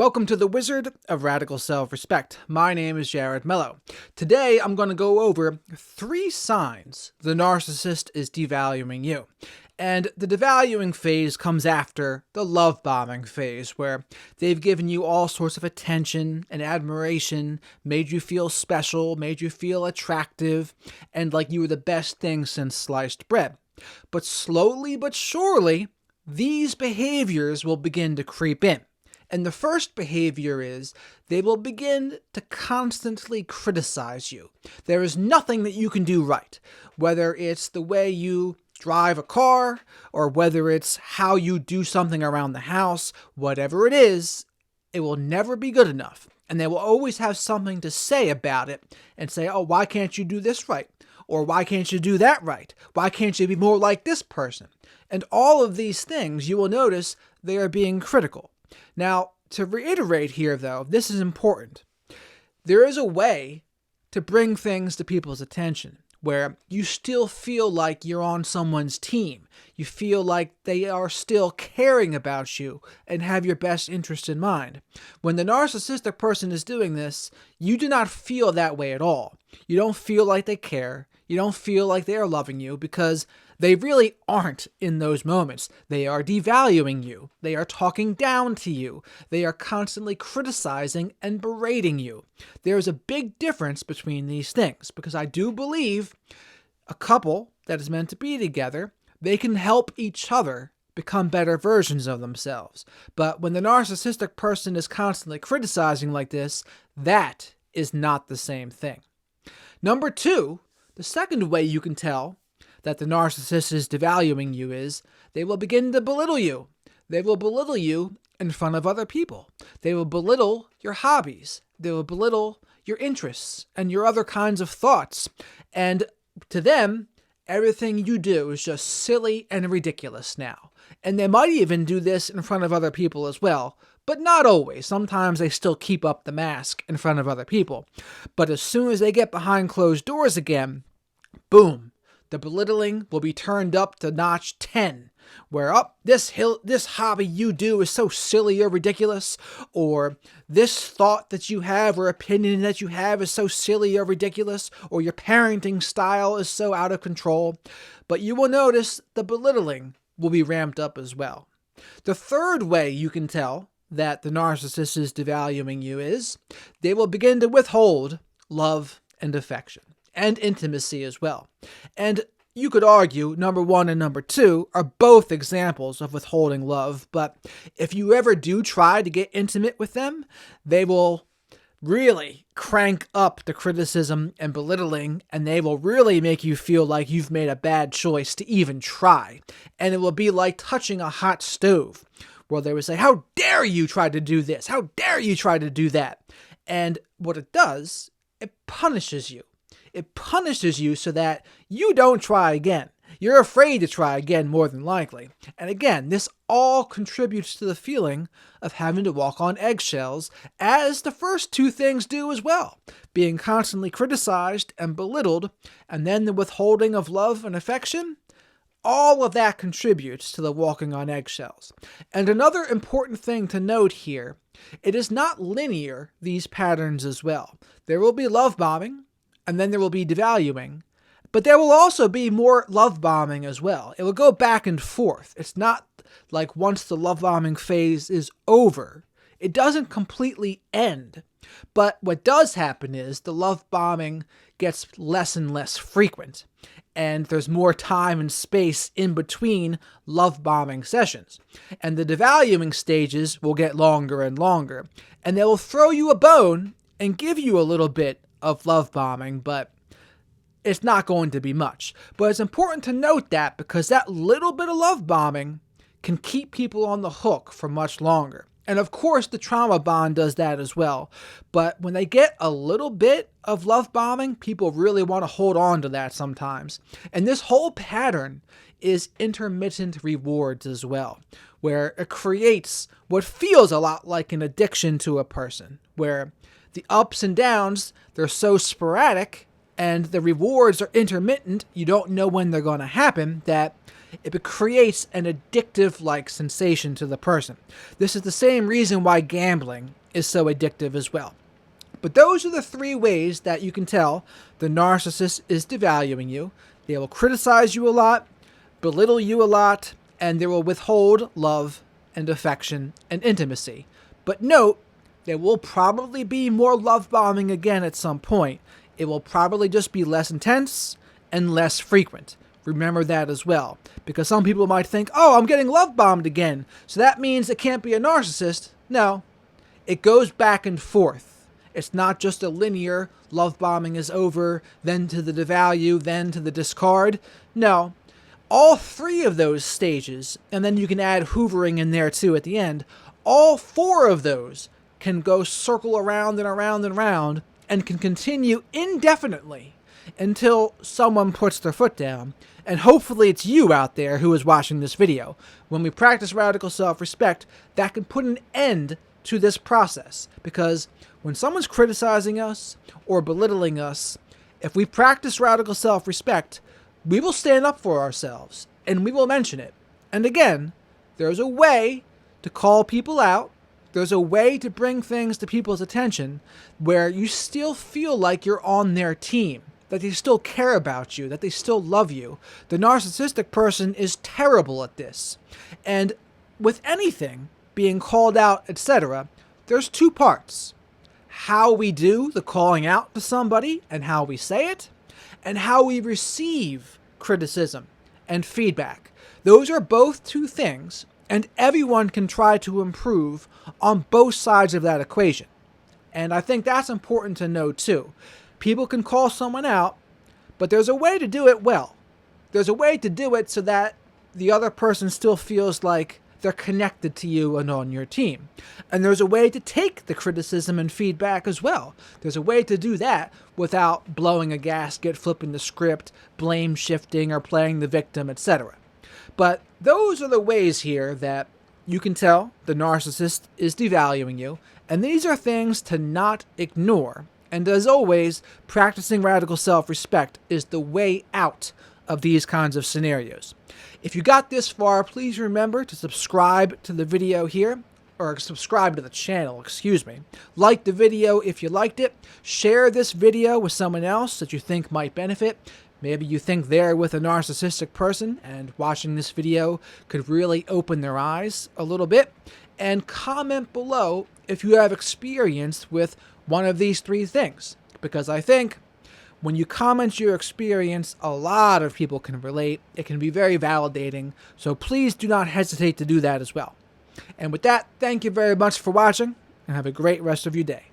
Welcome to the Wizard of Radical Self-Respect. My name is Jared Mello. Today I'm going to go over 3 signs the narcissist is devaluing you. And the devaluing phase comes after the love bombing phase, where they've given you all sorts of attention and admiration, made you feel special, made you feel attractive, and like you were the best thing since sliced bread. But slowly but surely, these behaviors will begin to creep in. And the first behavior is they will begin to constantly criticize you. There is nothing that you can do right, whether it's the way you drive a car or whether it's how you do something around the house. Whatever it is, it will never be good enough. And they will always have something to say about it and say, oh, why can't you do this right? Or why can't you do that right? Why can't you be more like this person? And all of these things, you will notice they are being critical. Now, to reiterate here, though, this is important. There is a way to bring things to people's attention where you still feel like you're on someone's team. You feel like they are still caring about you and have your best interest in mind. When the narcissistic person is doing this, you do not feel that way at all. You don't feel like they care. You don't feel like they are loving you because they really aren't in those moments. They are devaluing you. They are talking down to you. They are constantly criticizing and berating you. There is a big difference between these things because I do believe a couple that is meant to be together, they can help each other become better versions of themselves. But when the narcissistic person is constantly criticizing like this, that is not the same thing. Number 2, the second way you can tell that the narcissist is devaluing you is they will begin to belittle you. They will belittle you in front of other people. They will belittle your hobbies. They will belittle your interests and your other kinds of thoughts. And to them, everything you do is just silly and ridiculous now. And they might even do this in front of other people as well, but not always. Sometimes they still keep up the mask in front of other people. But as soon as they get behind closed doors again, boom, the belittling will be turned up to notch 10, where this hobby you do is so silly or ridiculous, or this thought that you have or opinion that you have is so silly or ridiculous, or your parenting style is so out of control. But you will notice the belittling will be ramped up as well. The third way you can tell that the narcissist is devaluing you is they will begin to withhold love and affection. And intimacy as well. And you could argue number 1 and number 2 are both examples of withholding love, but if you ever do try to get intimate with them, they will really crank up the criticism and belittling, and they will really make you feel like you've made a bad choice to even try. And it will be like touching a hot stove, where they would say, how dare you try to do this? How dare you try to do that? And what it does, it punishes you. It punishes you so that you don't try again. You're afraid to try again more than likely. And again, this all contributes to the feeling of having to walk on eggshells, as the first 2 things do as well. Being constantly criticized and belittled, and then the withholding of love and affection. All of that contributes to the walking on eggshells. And another important thing to note here, it is not linear, these patterns as well. There will be love bombing, and then there will be devaluing. But there will also be more love bombing as well. It will go back and forth. It's not like once the love bombing phase is over, it doesn't completely end. But what does happen is the love bombing gets less and less frequent. And there's more time and space in between love bombing sessions. And the devaluing stages will get longer and longer. And they will throw you a bone and give you a little bit of love bombing, but it's not going to be much. But it's important to note that because that little bit of love bombing can keep people on the hook for much longer. And of course, the trauma bond does that as well. But when they get a little bit of love bombing, people really want to hold on to that sometimes. And this whole pattern is intermittent rewards as well, where it creates what feels a lot like an addiction to a person, where the ups and downs, they're so sporadic, and the rewards are intermittent, you don't know when they're going to happen, that it creates an addictive-like sensation to the person. This is the same reason why gambling is so addictive as well. But those are the three ways that you can tell the narcissist is devaluing you. They will criticize you a lot, belittle you a lot, and they will withhold love and affection and intimacy. But note, there will probably be more love bombing again at some point. It will probably just be less intense and less frequent. Remember that as well. Because some people might think, oh, I'm getting love bombed again, so that means it can't be a narcissist. No, it goes back and forth. It's not just a linear love bombing is over, then to the devalue, then to the discard. No, all three of those stages, and then you can add hoovering in there too at the end, all four of those can go circle around and around and around and can continue indefinitely until someone puts their foot down. And hopefully it's you out there who is watching this video. When we practice radical self-respect, that can put an end to this process. Because when someone's criticizing us or belittling us, if we practice radical self-respect, we will stand up for ourselves and we will mention it. And again, there's a way to call people out. There's a way to bring things to people's attention where you still feel like you're on their team, that they still care about you, that they still love you. The narcissistic person is terrible at this. And with anything being called out, etc., there's two parts. How we do the calling out to somebody and how we say it, and how we receive criticism and feedback. Those are both two things, and everyone can try to improve on both sides of that equation. And I think that's important to know too. People can call someone out, but there's a way to do it well. There's a way to do it so that the other person still feels like they're connected to you and on your team. And there's a way to take the criticism and feedback as well. There's a way to do that without blowing a gasket, flipping the script, blame shifting, or playing the victim, etc. But those are the ways here that you can tell the narcissist is devaluing you, and these are things to not ignore. And as always, practicing radical self-respect is the way out of these kinds of scenarios. If you got this far, please remember to subscribe to the video here, or subscribe to the channel, excuse me. Like the video if you liked it. Share this video with someone else that you think might benefit. Maybe you think they're with a narcissistic person and watching this video could really open their eyes a little bit. And comment below if you have experience with one of these three things. Because I think when you comment your experience, a lot of people can relate. It can be very validating. So please do not hesitate to do that as well. And with that, thank you very much for watching and have a great rest of your day.